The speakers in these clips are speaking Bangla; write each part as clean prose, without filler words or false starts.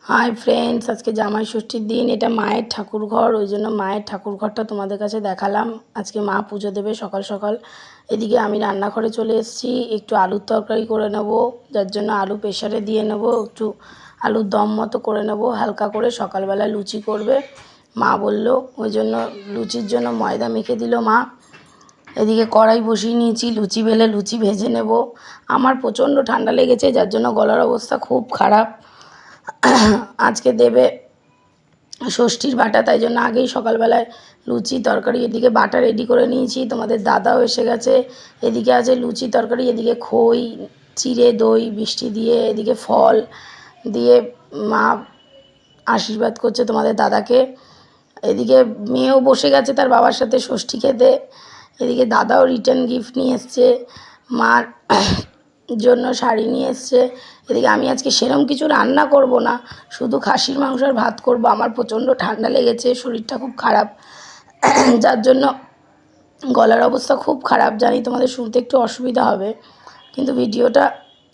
হাই ফ্রেন্ডস, আজকে জামাই ষষ্ঠীর দিন। এটা মায়ের ঠাকুর ঘর, ওই জন্য মায়ের ঠাকুর ঘরটা তোমাদের কাছে দেখালাম। আজকে মা পুজো দেবে সকাল সকাল। এদিকে আমি রান্নাঘরে চলে এসেছি, একটু আলুর তরকারি করে নেব, যার জন্য আলু প্রেশারে দিয়ে নেব, একটু আলুর দম মতো করে নেব হালকা করে। সকালবেলা লুচি করবে মা বললো, ওই জন্য লুচির জন্য ময়দা মেখে দিল মা। এদিকে কড়াই বসিয়ে নিয়েছি, লুচি বেলে লুচি ভেজে নেব। আমার প্রচণ্ড ঠান্ডা লেগেছে, যার জন্য গলার অবস্থা খুব খারাপ। আজকে দেবে ষষ্ঠীর বাটা, তাই জন্য আগেই সকালবেলায় লুচি তরকারি এদিকে বাটা রেডি করে নিয়েছি। তোমাদের দাদাও এসে গেছে। এদিকে আছে লুচি তরকারি, এদিকে খই চিড়ে দই মিষ্টি দিয়ে, এদিকে ফল দিয়ে মা আশীর্বাদ করছে তোমাদের দাদাকে। এদিকে মেয়েও বসে গেছে তার বাবার সাথে ষষ্ঠী খেতে। এদিকে দাদাও রিটার্ন গিফট নিয়ে এসছে, মার জন্য শাড়ি নিয়ে এসছে। এদিকে আমি আজকে সেরকম কিছু রান্না করব না, শুধু খাসির মাংস আর ভাত করব। আমার প্রচণ্ড ঠান্ডা লেগেছে, শরীরটা খুব খারাপ, যার জন্য গলার অবস্থা খুব খারাপ। জানি তোমাদের শুনতে একটু অসুবিধা হবে, কিন্তু ভিডিওটা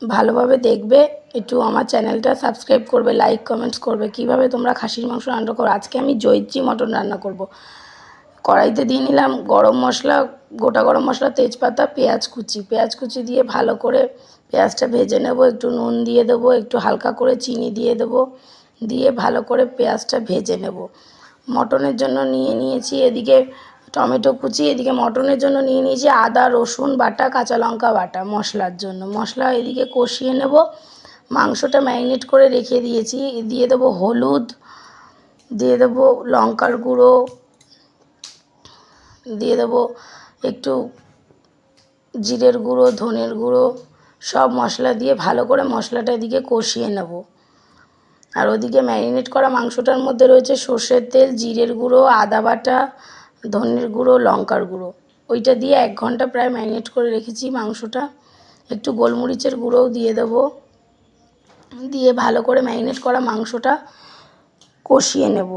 ভালোভাবে দেখবে, একটু আমার চ্যানেলটা সাবস্ক্রাইব করবে, লাইক কমেন্টস করবে। কিভাবে তোমরা খাসির মাংস রান্না করো। আজকে আমি জয়িত্রী মটন রান্না করব। কড়াইতে দিয়ে নিলাম গরম মশলা, গোটা গরম মশলা, তেজপাতা, পেঁয়াজ কুচি দিয়ে ভালো করে পেঁয়াজটা ভেজে নেব। একটু নুন দিয়ে দেবো, একটু হালকা করে চিনি দিয়ে দেবো, দিয়ে ভালো করে পেঁয়াজটা ভেজে নেব। মটনের জন্য নিয়ে নিয়েছি এদিকে টমেটো কুচি, এদিকে মটনের জন্য নিয়ে নিয়েছি আদা রসুন বাটা, কাঁচা লঙ্কা বাটা মশলার জন্য। মশলা এদিকে কষিয়ে নেব। মাংসটা ম্যারিনেট করে রেখে দিয়েছি, দিয়ে দেবো হলুদ, দিয়ে দেবো লঙ্কার গুঁড়ো, দিয়ে দেবো একটু জিরের গুঁড়ো, ধনের গুঁড়ো, সব মশলা দিয়ে ভালো করে মশলাটা এদিকে কষিয়ে নেব। আর ওদিকে ম্যারিনেট করা মাংসটার মধ্যে রয়েছে সর্ষের তেল, জিরের গুঁড়ো, আদা বাটা, ধনের গুঁড়ো, লঙ্কার গুঁড়ো। ওইটা দিয়ে 1 ঘন্টা প্রায় ম্যারিনেট করে রেখেছি মাংসটা। একটু গোলমরিচের গুঁড়োও দিয়ে দেবো, দিয়ে ভালো করে ম্যারিনেট করা মাংসটা কষিয়ে নেব।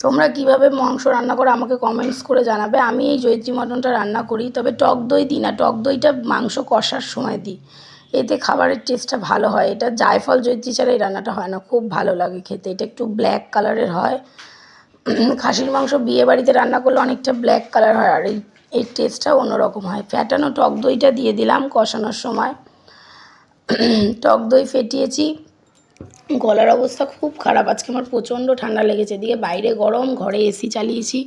তোমরা কিভাবে মাংস রান্না করো আমাকে কমেন্টস করে জানাবে। আমি এই জয়িত্রী মটনটা রান্না করি, তবে টক দই দিই না, টক দইটা মাংস কষার সময় দিই, এতে খাবারের টেস্টটা ভালো হয়। এটা জায়ফল জয়িত্রী ছাড়া এই রান্নাটা হয় না, খুব ভালো লাগে খেতে। এটা একটু ব্ল্যাক কালারের হয়। খাসির মাংস বিয়ে বাড়িতে রান্না করলে অনেকটা ব্ল্যাক কালার হয়, আর এই টেস্টটাও অন্যরকম হয়। ফ্যাটানো টক দইটা দিয়ে দিলাম কষানোর সময়। টক দই ফেটিয়েছি। গলার অবস্থা খুব খারাপ, আজকে আমার প্রচণ্ড ঠান্ডা লেগেছে। এদিকে বাইরে গরম, ঘরে এসি চালিয়েছি।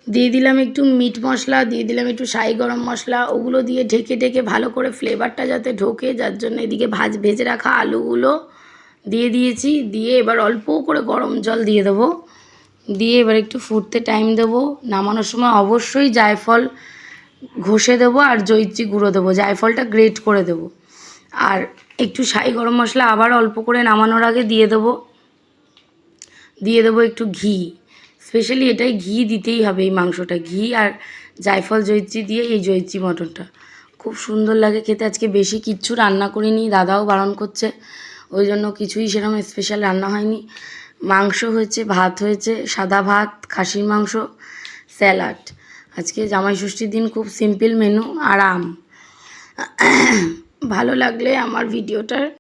দিয়ে দিলাম একটু মিট মশলা, দিয়ে দিলাম একটু শাহি গরম মশলা, ওগুলো দিয়ে ঢেকে ভালো করে ফ্লেভারটা যাতে ঢোকে, যার জন্য এদিকে ভেজে রাখা আলুগুলো দিয়ে দিয়েছি। দিয়ে এবার অল্প করে গরম জল দিয়ে দেবো, দিয়ে এবার একটু ফুটতে টাইম দেবো। নামানোর সময় অবশ্যই জায়ফল ঘষে দেবো আর জয়িত্রী গুঁড়ো দেবো, জায়ফলটা গ্রেট করে দেবো। আর একটু শাহি গরম মশলা আবার অল্প করে নামানোর আগে দিয়ে দেবো একটু ঘি। স্পেশালি এটাই ঘি দিতেই হবে এই মাংসটা, ঘি আর জায়ফল জয়িত্রী দিয়ে এই জয়িত্রী মটনটা খুব সুন্দর লাগে খেতে। আজকে বেশি কিচ্ছু রান্না করিনি, দাদাও বারণ করছে, ওই জন্য কিছুই সেরকম স্পেশাল রান্না হয়নি। মাংস হয়েছে, ভাত হয়েছে, সাদা ভাত, খাসির মাংস, স্যালাড। আজকে জামাই ষষ্ঠীর দিন খুব সিম্পল মেনু, আরাম। ভালো লাগলে আমার ভিডিওটার